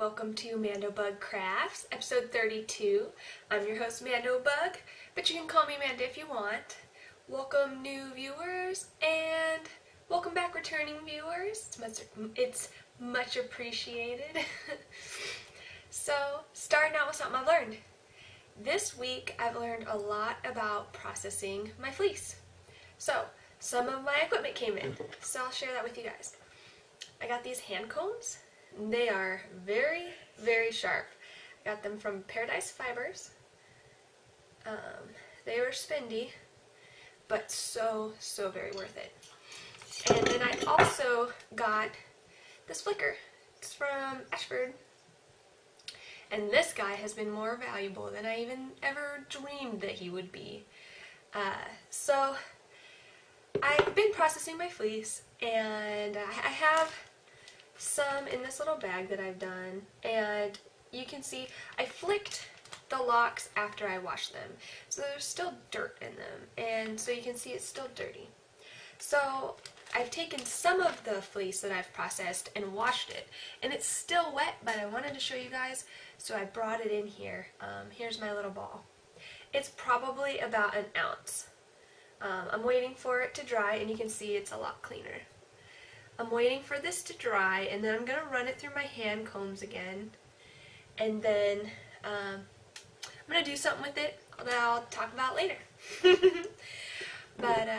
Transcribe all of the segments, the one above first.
Welcome to MandoBug Crafts, episode 32. I'm your host MandoBug, but you can call me Manda if you want. Welcome new viewers, and welcome back returning viewers. It's much appreciated. So, starting out with something I've learned. This week I've learned a lot about processing my fleece. So, some of my equipment came in, so I'll share that with you guys. I got these hand combs. They are very, very sharp. I got them from Paradise Fibers. They were spendy, but so very worth it. And then I also got this flicker. It's from Ashford. And this guy has been more valuable than I even ever dreamed that he would be. So I've been processing my fleece, and I have some in this little bag that I've done, and you can see I flicked the locks after I washed them, so there's still dirt in them, and so you can see it's still dirty. So I've taken some of the fleece that I've processed and washed it, and it's still wet, but I wanted to show you guys, so I brought it in here. Here's my little ball. It's probably about an ounce. I'm waiting for it to dry, and you can see it's a lot cleaner. I'm waiting for this to dry, and then I'm going to run it through my hand combs again, and then I'm going to do something with it that I'll talk about later. But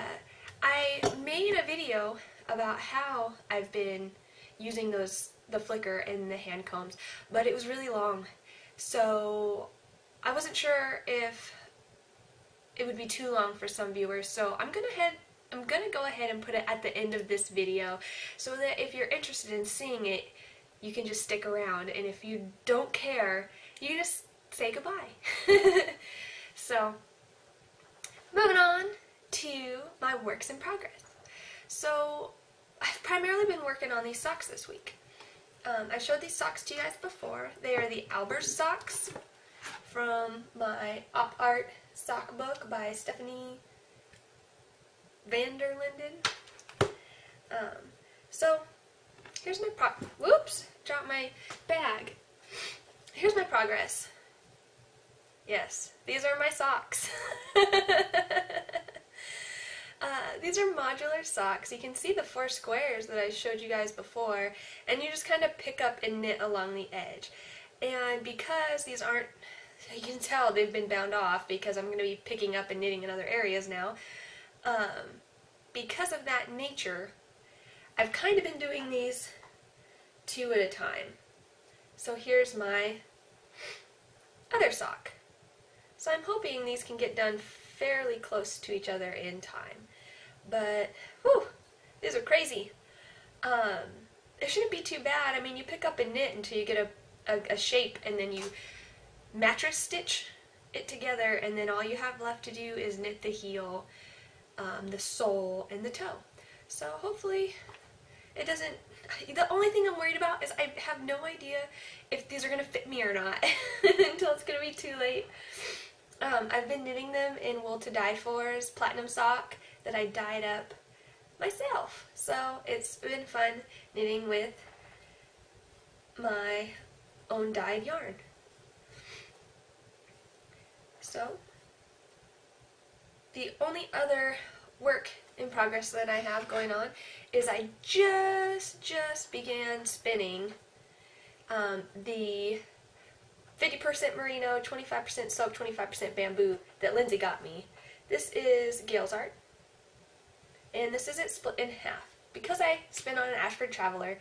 I made a video about how I've been using the flicker and the hand combs, but it was really long, so I wasn't sure if it would be too long for some viewers, so I'm gonna go ahead and put it at the end of this video so that if you're interested in seeing it, you can just stick around, and if you don't care, you can just say goodbye. So, moving on to my works in progress. So, I've primarily been working on these socks this week. I showed these socks to you guys before. They are the Albers socks from my Op Art sock book by Stephanie Linden. So here's my whoops, dropped my bag. Here's my progress. Yes, these are my socks. These are modular socks. You can see the 4 squares that I showed you guys before, and you just kind of pick up and knit along the edge. And because these aren't, you can tell they've been bound off because I'm going to be picking up and knitting in other areas now. Because of that nature, I've kind of been doing these 2 at a time. So here's my other sock. So I'm hoping these can get done fairly close to each other in time. But, whew, these are crazy. It shouldn't be too bad. I mean, you pick up and knit until you get a shape, and then you mattress stitch it together, and then all you have left to do is knit the heel, the sole, and the toe. So hopefully it doesn't, the only thing I'm worried about is I have no idea if these are going to fit me or not until it's going to be too late. I've been knitting them in Wool to Die For's platinum sock that I dyed up myself. So it's been fun knitting with my own dyed yarn. So the only other work in progress that I have going on is I just began spinning the 50% merino, 25% silk, 25% bamboo that Lindsay got me. This is Gail's art, and this is it split in half. Because I spin on an Ashford Traveler,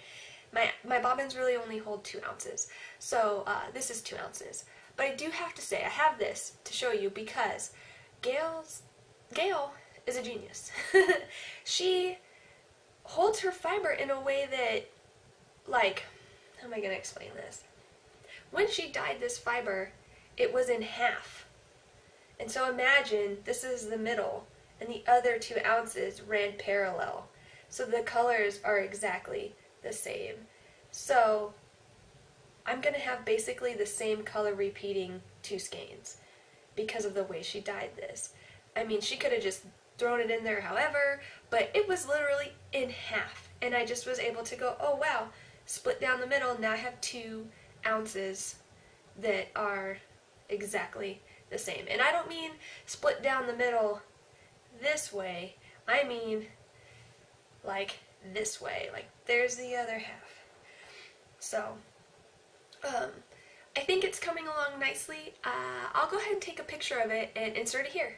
my bobbins really only hold 2 ounces, so this is 2 ounces. But I do have to say, I have this to show you because Gail is a genius. She holds her fiber in a way that, like, how am I going to explain this? When she dyed this fiber, it was in half. And so imagine this is the middle, and the other 2 ounces ran parallel. So the colors are exactly the same. So I'm going to have basically the same color repeating 2 skeins because of the way she dyed this. I mean, she could have just thrown it in there however, but it was literally in half. And I just was able to go, oh wow, split down the middle, now I have 2 ounces that are exactly the same. And I don't mean split down the middle this way, I mean like this way, like there's the other half. So I think it's coming along nicely. I'll go ahead and take a picture of it and insert it here.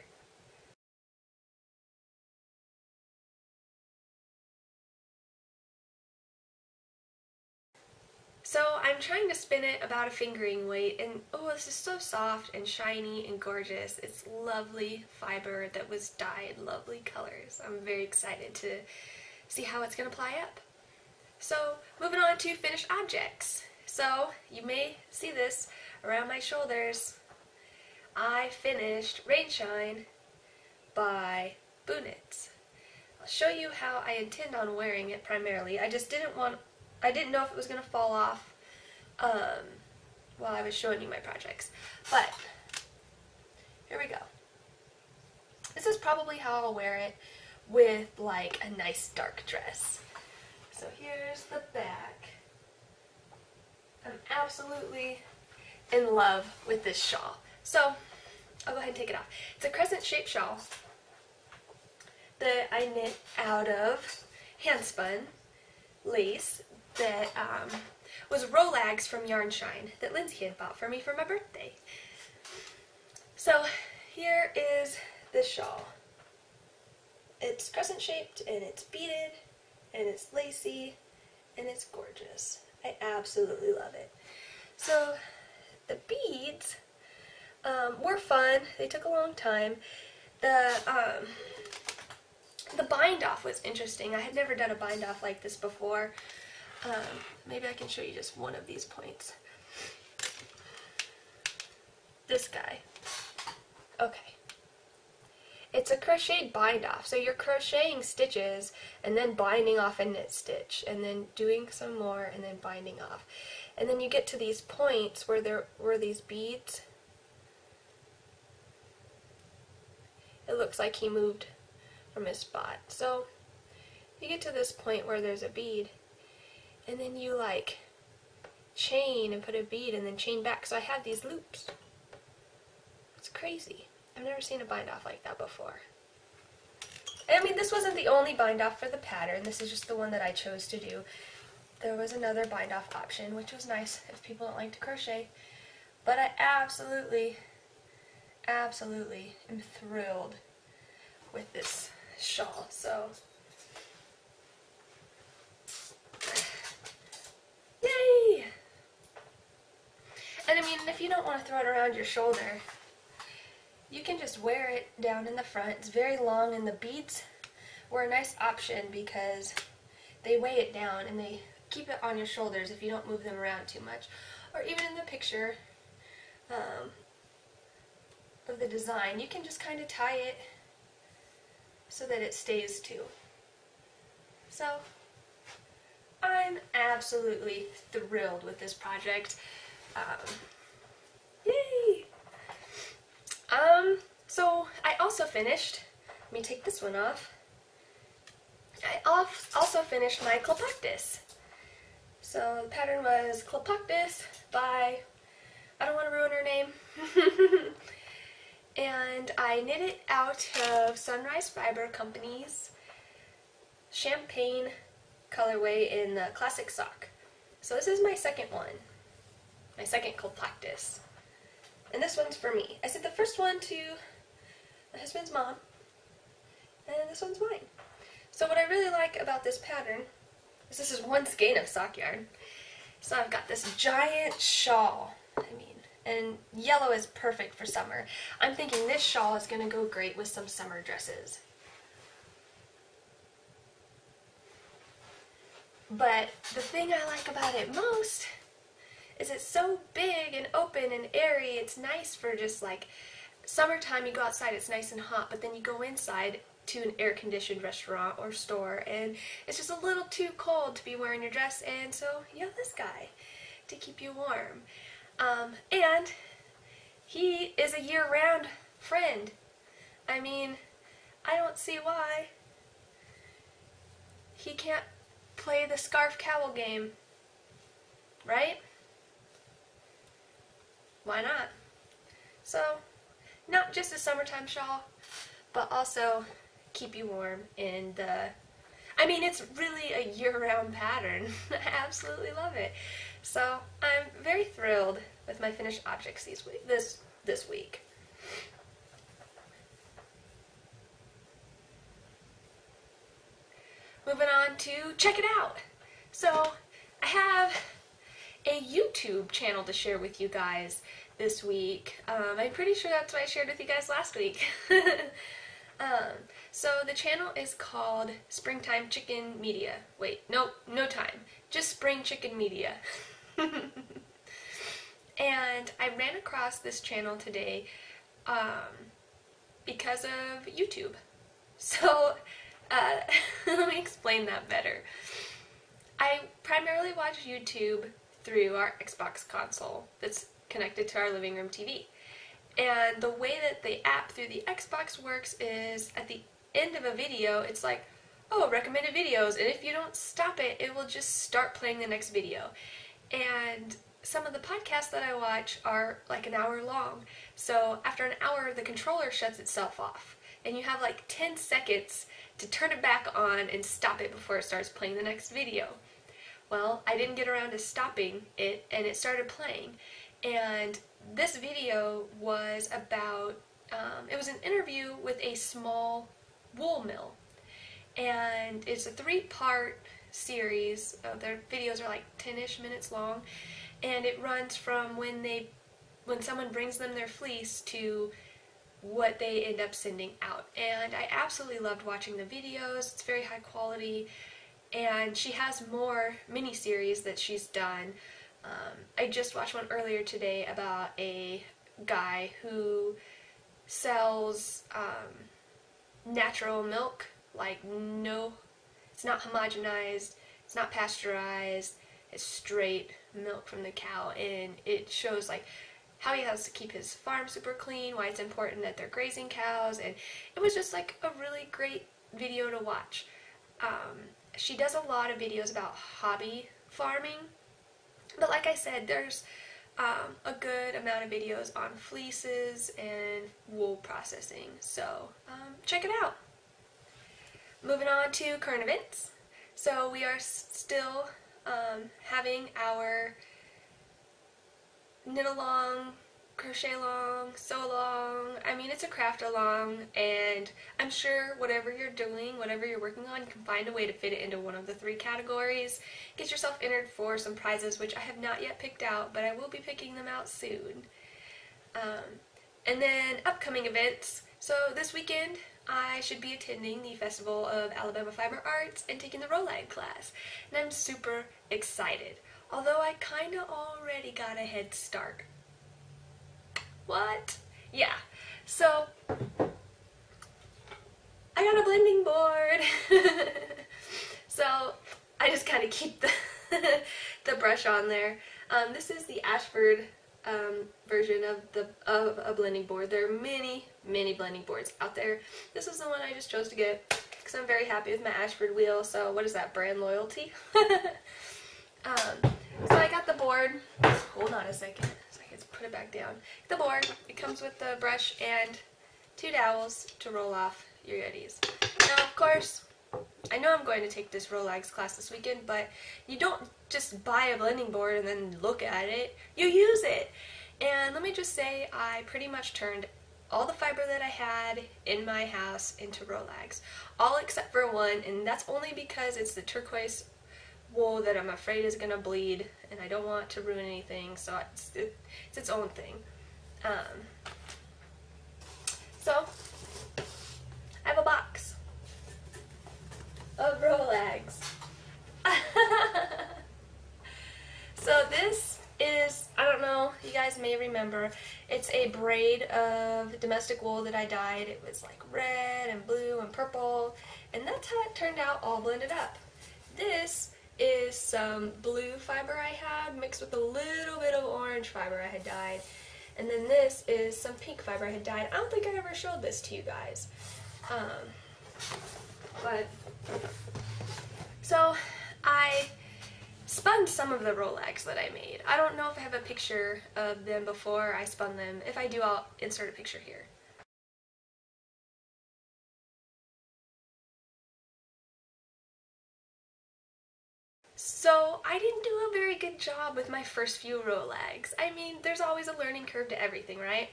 So I'm trying to spin it about a fingering weight, and oh, this is so soft and shiny and gorgeous. It's lovely fiber that was dyed lovely colors. I'm very excited to see how it's going to ply up. So moving on to finished objects. So you may see this around my shoulders. I finished Rainshine by Boonitz. I'll show you how I intend on wearing it primarily. I didn't know if it was going to fall off while I was showing you my projects. But here we go. This is probably how I'll wear it with like a nice dark dress. So here's the back. I'm absolutely in love with this shawl. So I'll go ahead and take it off. It's a crescent shaped shawl that I knit out of handspun lace that was Rolags from Yarnshine that Lindsay had bought for me for my birthday. So here is this shawl. It's crescent shaped and it's beaded and it's lacy and it's gorgeous. I absolutely love it. So the beads were fun. They took a long time. The bind off was interesting. I had never done a bind off like this before. Maybe I can show you just one of these points. This guy. Okay. It's a crocheted bind off. So you're crocheting stitches and then binding off a knit stitch and then doing some more and then binding off. And then you get to these points where there were these beads. It looks like he moved from his spot. So you get to this point where there's a bead and then you like chain and put a bead and then chain back. So I have these loops. It's crazy. I've never seen a bind off like that before. And I mean, this wasn't the only bind off for the pattern. This is just the one that I chose to do. There was another bind off option, which was nice if people don't like to crochet. But I absolutely am thrilled with this shawl. So yay! And I mean, if you don't want to throw it around your shoulder, you can just wear it down in the front. It's very long, and the beads were a nice option because they weigh it down and they keep it on your shoulders if you don't move them around too much. Or even in the picture of the design, you can just kind of tie it so that it stays too. So I'm absolutely thrilled with this project. Yay! So I also finished, let me take this one off, I also finished my Clapo-Ktus. So the pattern was Clapo-Ktus by, I don't want to ruin her name, and I knit it out of Sunrise Fiber Company's Champagne colorway in the classic sock. So this is my second one, my second Clapo-Ktus. And this one's for me. I sent the first one to my husband's mom, and this one's mine. So what I really like about this pattern is this is one skein of sock yarn. So I've got this giant shawl, and yellow is perfect for summer. I'm thinking this shawl is going to go great with some summer dresses. But the thing I like about it most is it's so big and open and airy. It's nice for just like summertime. You go outside, it's nice and hot, but then you go inside to an air-conditioned restaurant or store and it's just a little too cold to be wearing your dress, and so you have this guy to keep you warm. And he is a year-round friend. I mean, I don't see why he can't play the scarf cowl game, right? why not? So, not just a summertime shawl, but also keep you warm in the... I mean, it's really a year-round pattern. I absolutely love it. So, I'm very thrilled with my finished objects this week. Moving on to check it out. So, I have a YouTube channel to share with you guys this week. I'm pretty sure that's what I shared with you guys last week. So the channel is called Springtime Chicken Media. Wait, no time. Just Spring Chicken Media. And I ran across this channel today because of YouTube. So let me explain that better. I primarily watch YouTube through our Xbox console that's connected to our living room TV. And the way that the app through the Xbox works is at the end of a video, it's like, oh, recommended videos, and if you don't stop it, it will just start playing the next video. And some of the podcasts that I watch are like an hour long. So after an hour, the controller shuts itself off. And you have like 10 seconds to turn it back on and stop it before it starts playing the next video. Well, I didn't get around to stopping it, and it started playing. And this video was about, it was an interview with a small wool mill. And it's a 3-part series. Their videos are like 10-ish minutes long. And it runs from when someone brings them their fleece to what they end up sending out. And I absolutely loved watching the videos. It's very high quality. And she has more mini-series that she's done. I just watched one earlier today about a guy who sells natural milk. Like, no, it's not homogenized, it's not pasteurized, it's straight milk from the cow. And it shows like how he has to keep his farm super clean, why it's important that they're grazing cows, and it was just like a really great video to watch. She does a lot of videos about hobby farming, but like I said, there's a good amount of videos on fleeces and wool processing, so check it out. Moving on to current events. So we are still having our knit along, crochet along, sew along. I mean, it's a craft along, and I'm sure whatever you're doing, whatever you're working on, you can find a way to fit it into one of the 3 categories. Get yourself entered for some prizes, which I have not yet picked out, but I will be picking them out soon. And then upcoming events. So this weekend, I should be attending the Festival of Alabama Fiber Arts and taking the Rolags class, and I'm super excited. Although I kinda already got a head start. What? Yeah. So, I got a blending board. So, I just kind of keep the brush on there. This is the Ashford version of a blending board. There are many blending boards out there. This is the one I just chose to get because I'm very happy with my Ashford wheel. So, what is that? Brand loyalty? So I got the board. Hold on a second so I can put it back down. The board, it comes with the brush and 2 dowels to roll off your goodies. Now, of course, I know I'm going to take this Rolags class this weekend, but you don't just buy a blending board and then look at it. You use it. And let me just say, I pretty much turned all the fiber that I had in my house into Rolags. All except for one, and that's only because it's the turquoise wool that I'm afraid is going to bleed, and I don't want to ruin anything, so it's its own thing. So, I have a box of Rolags. So this is, I don't know, you guys may remember, it's a braid of domestic wool that I dyed. It was like red and blue and purple, and that's how it turned out all blended up. This is some blue fiber I had mixed with a little bit of orange fiber I had dyed. And then this is some pink fiber I had dyed. I don't think I ever showed this to you guys. So I spun some of the Rolags that I made. I don't know if I have a picture of them before I spun them. If I do, I'll insert a picture here. So I didn't do a very good job with my first few Rolags. I mean, there's always a learning curve to everything, right?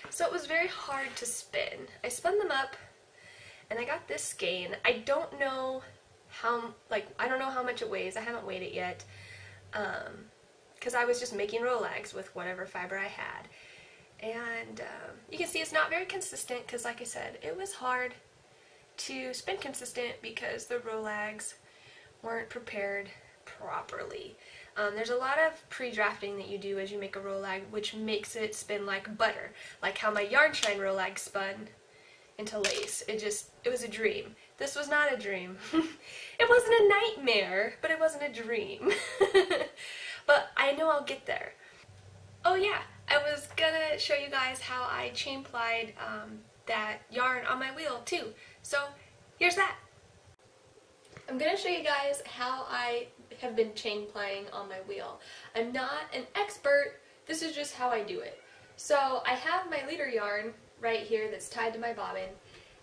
So it was very hard to spin. I spun them up and I got this skein. I don't know how much it weighs. I haven't weighed it yet. Because I was just making Rolags with whatever fiber I had. And you can see it's not very consistent because, like I said, it was hard to spin consistent because the Rolags weren't prepared properly. There's a lot of pre-drafting that you do as you make a Rolag, which makes it spin like butter, like how my Yarnshine Rolag spun into lace. It was a dream. This was not a dream. It wasn't a nightmare, but it wasn't a dream. But I know I'll get there. Oh yeah, I was gonna show you guys how I chain plied that yarn on my wheel too. So here's that. I'm going to show you guys how I have been chain plying on my wheel. I'm not an expert, this is just how I do it. So I have my leader yarn right here that's tied to my bobbin,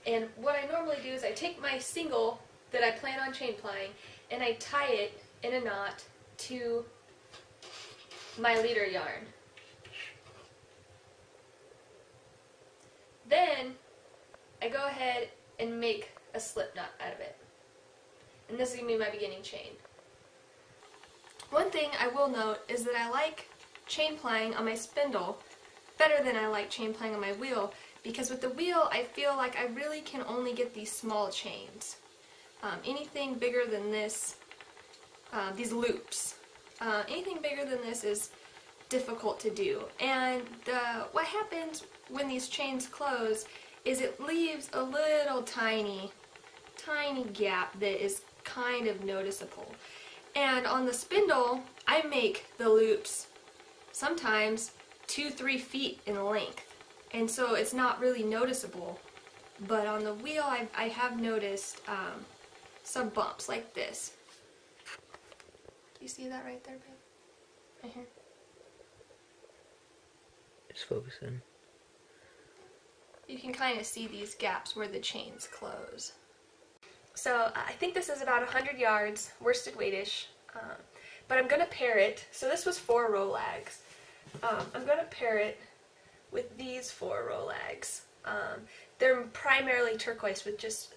and what I normally do is I take my single that I plan on chain plying and I tie it in a knot to my leader yarn. Then I go ahead and make a slip knot out of it. And this is going to be my beginning chain. One thing I will note is that I like chain plying on my spindle better than I like chain plying on my wheel, because with the wheel I feel like I really can only get these small chains. Anything bigger than this, these loops, anything bigger than this is difficult to do. And what happens when these chains close is it leaves a little tiny gap that is kind of noticeable. And on the spindle, I make the loops sometimes 2-3 feet in length, and so it's not really noticeable. But on the wheel, I have noticed some bumps like this. Do you see that right there, babe? Right here. Just focusing. You can kind of see these gaps where the chains close. So I think this is about 100 yards, worsted weightish, but I'm going to pair it. So this was 4 Rolags. I'm going to pair it with these 4 Rolags. They're primarily turquoise with just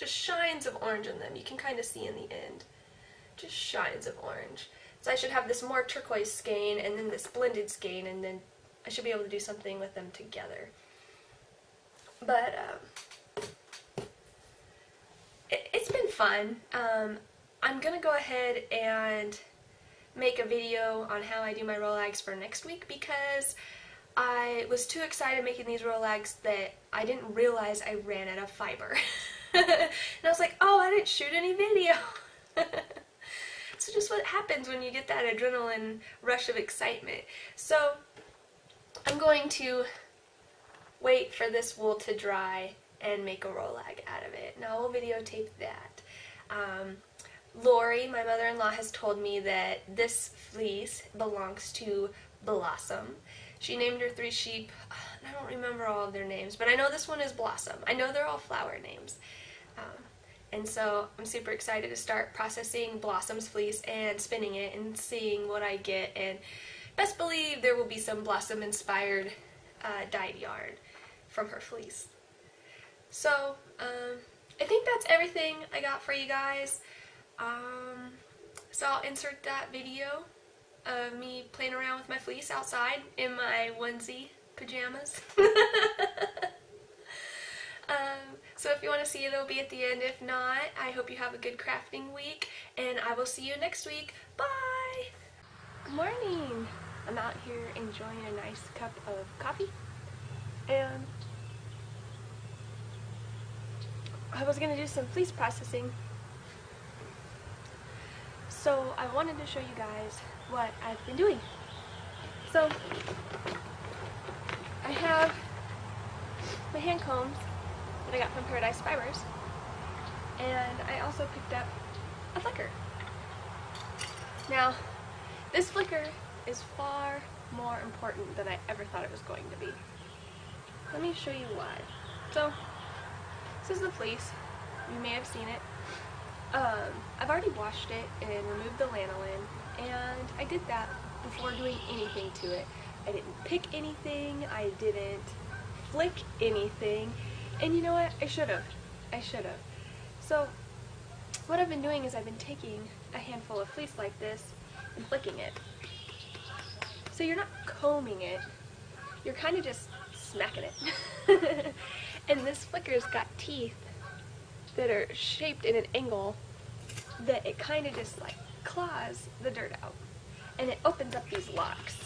shines of orange in them. You can kind of see in the end, just shines of orange. So I should have this more turquoise skein and then this blended skein, and then I should be able to do something with them together. But it's been fun. I'm going to go ahead and make a video on how I do my Rolags for next week, because I was too excited making these Rolags that I didn't realize I ran out of fiber. And I was like, oh, I didn't shoot any video. So just what happens when you get that adrenaline rush of excitement. So I'm going to wait for this wool to dry and make a Rolag out of it. Now I'll videotape that. Lori, my mother-in-law, has told me that this fleece belongs to Blossom. She named her 3 sheep. I don't remember all of their names, but I know this one is Blossom. I know they're all flower names. And so I'm super excited to start processing Blossom's fleece and spinning it and seeing what I get. And best believe there will be some Blossom-inspired dyed yarn from her fleece. So, I think that's everything I got for you guys. So I'll insert that video of me playing around with my fleece outside in my onesie pajamas. So if you want to see it, it'll be at the end. If not, I hope you have a good crafting week, and I will see you next week. Bye! Good morning! I'm out here enjoying a nice cup of coffee, and I was going to do some fleece processing. So I wanted to show you guys what I've been doing. So I have my hand combs that I got from Paradise Fibers, and I also picked up a flicker. Now, this flicker is far more important than I ever thought it was going to be. Let me show you why. So, this is the fleece. You may have seen it. I've already washed it and removed the lanolin, and I did that before doing anything to it. I didn't pick anything, I didn't flick anything, and you know what? I should have. So, what I've been doing is I've been taking a handful of fleece like this and flicking it. So you're not combing it, you're kind of just smacking it. And this flicker's got teeth that are shaped in an angle that it kind of just like claws the dirt out, and it opens up these locks.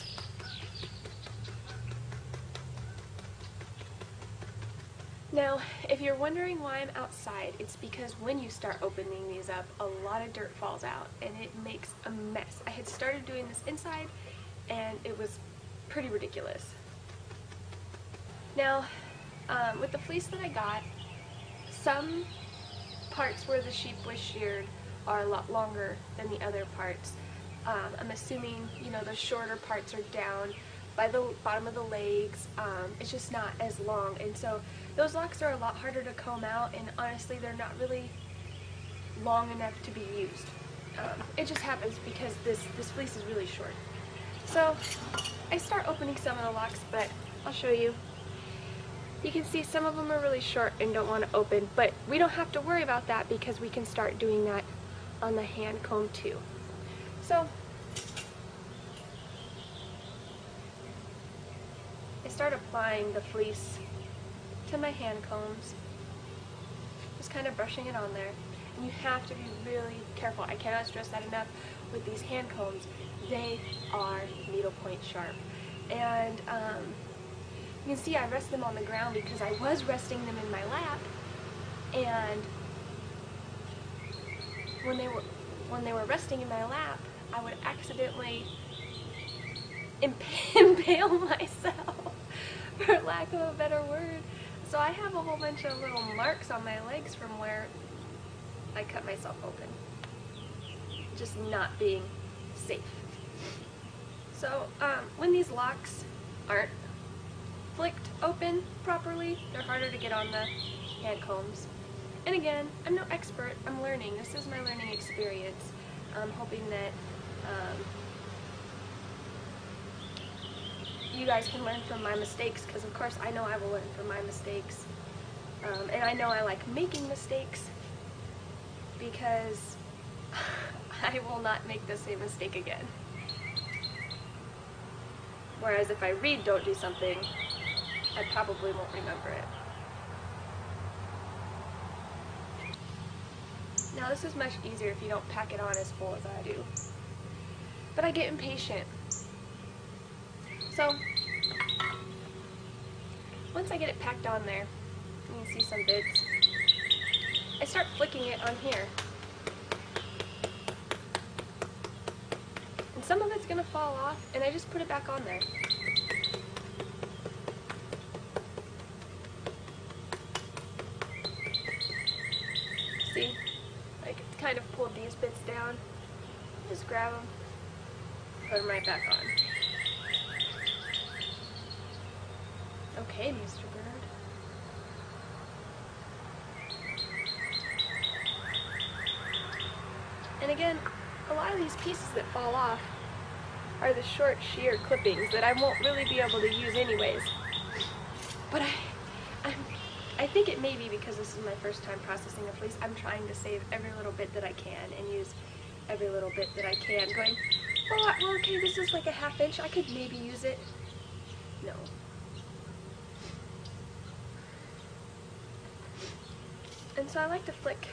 Now, if you're wondering why I'm outside, it's because when you start opening these up, a lot of dirt falls out and it makes a mess. I had started doing this inside and it was pretty ridiculous. Now, with the fleece that I got, some parts where the sheep was sheared are a lot longer than the other parts. I'm assuming, you know, the shorter parts are down by the bottom of the legs. It's just not as long, and so those locks are a lot harder to comb out, and honestly they're not really long enough to be used. It just happens because this fleece is really short. So I start opening some of the locks, but I'll show you. You can see some of them are really short and don't want to open, but we don't have to worry about that because we can start doing that on the hand comb too. So I start applying the fleece to my hand combs, just kind of brushing it on there. And you have to be really careful. I cannot stress that enough with these hand combs. They are needlepoint sharp. And you can see I rest them on the ground because I was resting them in my lap, and when they were resting in my lap, I would accidentally impale myself, for lack of a better word. So I have a whole bunch of little marks on my legs from where I cut myself open. Just not being safe. So when these locks aren't flicked open properly, they're harder to get on the hand combs. And again, I'm no expert, I'm learning. This is my learning experience. I'm hoping that you guys can learn from my mistakes, because of course I know I will learn from my mistakes. And I know I like making mistakes because I will not make the same mistake again. Whereas if I read "don't do something," I probably won't remember it. Now this is much easier if you don't pack it on as full as I do. But I get impatient. So, once I get it packed on there, you can see some bits, I start flicking it on here. And some of it's going to fall off, and I just put it back on there. See? Like, it's kind of pulled these bits down. Just grab them, put them right back on. Okay, Mr. Bird. And again, a lot of these pieces that fall off are the short shear clippings that I won't really be able to use anyways. But I think it may be because this is my first time processing a fleece. I'm trying to save every little bit that I can and use every little bit that I can. Going, oh, well, okay, this is like a ½ inch. I could maybe use it. No. And so I like to flick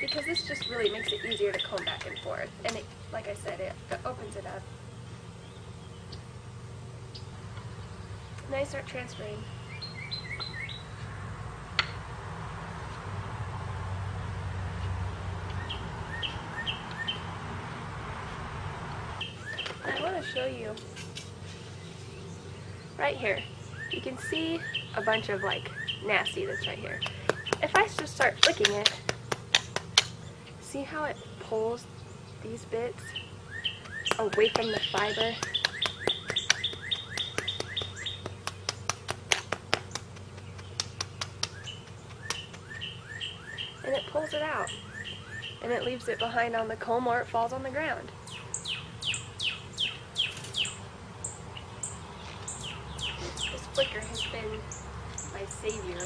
because this just really makes it easier to comb back and forth. And it, like I said, it opens it up. And I start transferring. And I want to show you right here. You can see a bunch of like nasty that's right here. If I just start flicking it, see how it pulls these bits away from the fiber. And it pulls it out. And it leaves it behind on the comb or it falls on the ground. This flicker has been my savior.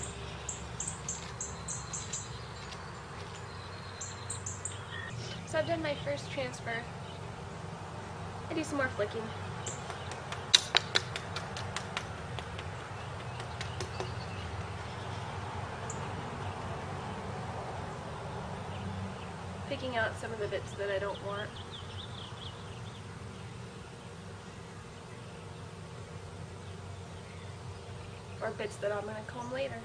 So I've done my first transfer. I do some more flicking. Picking out some of the bits that I don't want. Or bits that I'm going to comb later.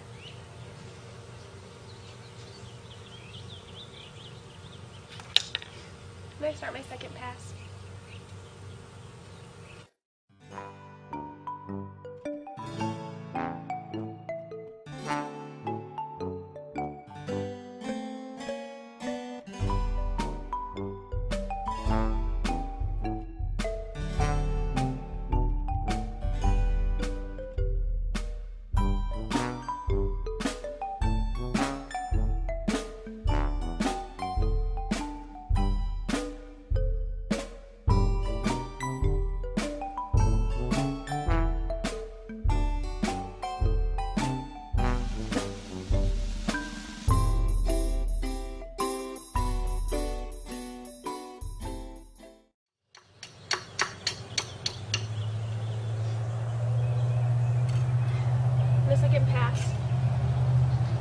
I'm going to start my second pass. The second pass,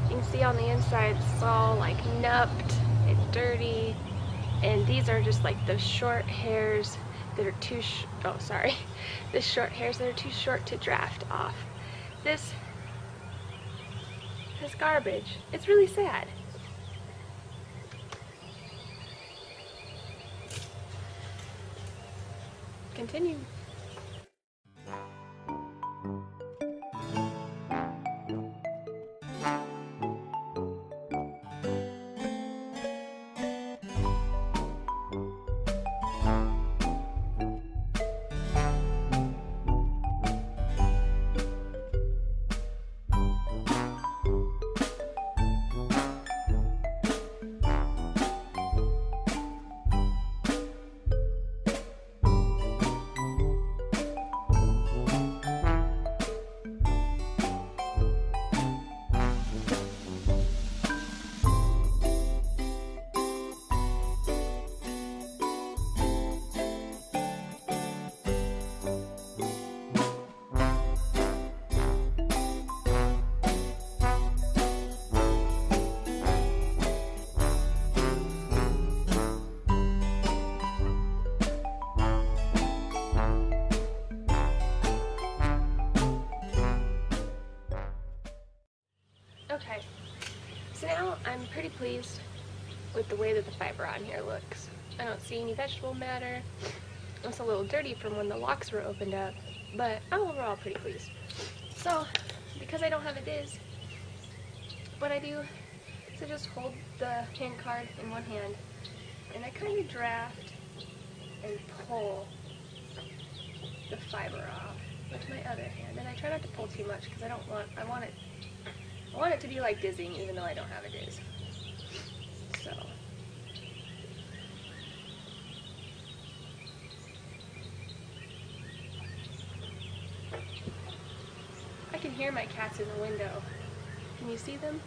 you can see on the inside it's all like nupped and dirty, and these are just like the short hairs that are too the short hairs that are too short to draft off. This is garbage. It's really sad. Continue. Okay, so now I'm pretty pleased with the way that the fiber on here looks. I don't see any vegetable matter. It's a little dirty from when the locks were opened up, but I'm overall pretty pleased. So, because I don't have a Diz, what I do is I just hold the hand card in one hand, and I kind of draft and pull the fiber off with my other hand. And I try not to pull too much because I want it to be like Dizzing even though I don't have a Diz. So. I can hear my cats in the window. Can you see them?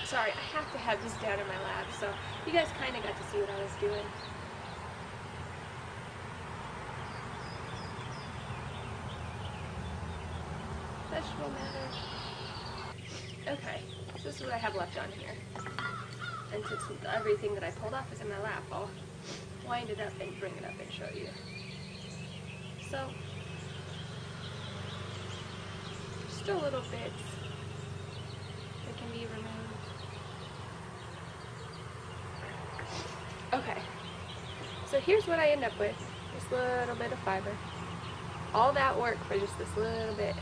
Sorry, I have to have these down in my lab, so you guys kind of got to see what I was doing. Vegetable matter. Okay, so this is what I have left on here. And since everything that I pulled off is in my lap, I'll wind it up and bring it up and show you. So, just a little bit that can be removed. Okay, so here's what I end up with. This little bit of fiber. All that work for just this little bit.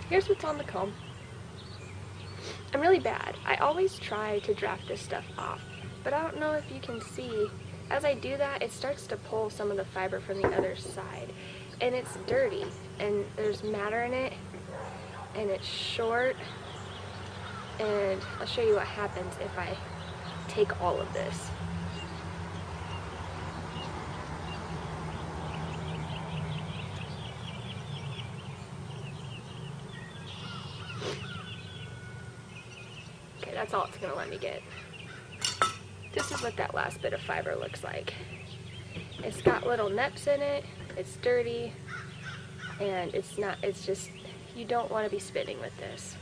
Here's what's on the comb. I'm really bad. I always try to draft this stuff off, but I don't know if you can see. As I do that, it starts to pull some of the fiber from the other side, and it's dirty, and there's matter in it, and it's short, and I'll show you what happens if I take all of this. Okay, that's all it's gonna let me get. This is what that last bit of fiber looks like. It's got little neps in it, it's dirty, and it's just, you don't want to be spinning with this.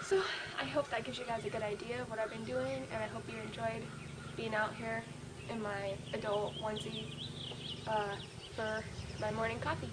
So I hope that gives you guys a good idea of what I've been doing, and I hope you enjoyed being out here in my adult onesie for my morning coffee.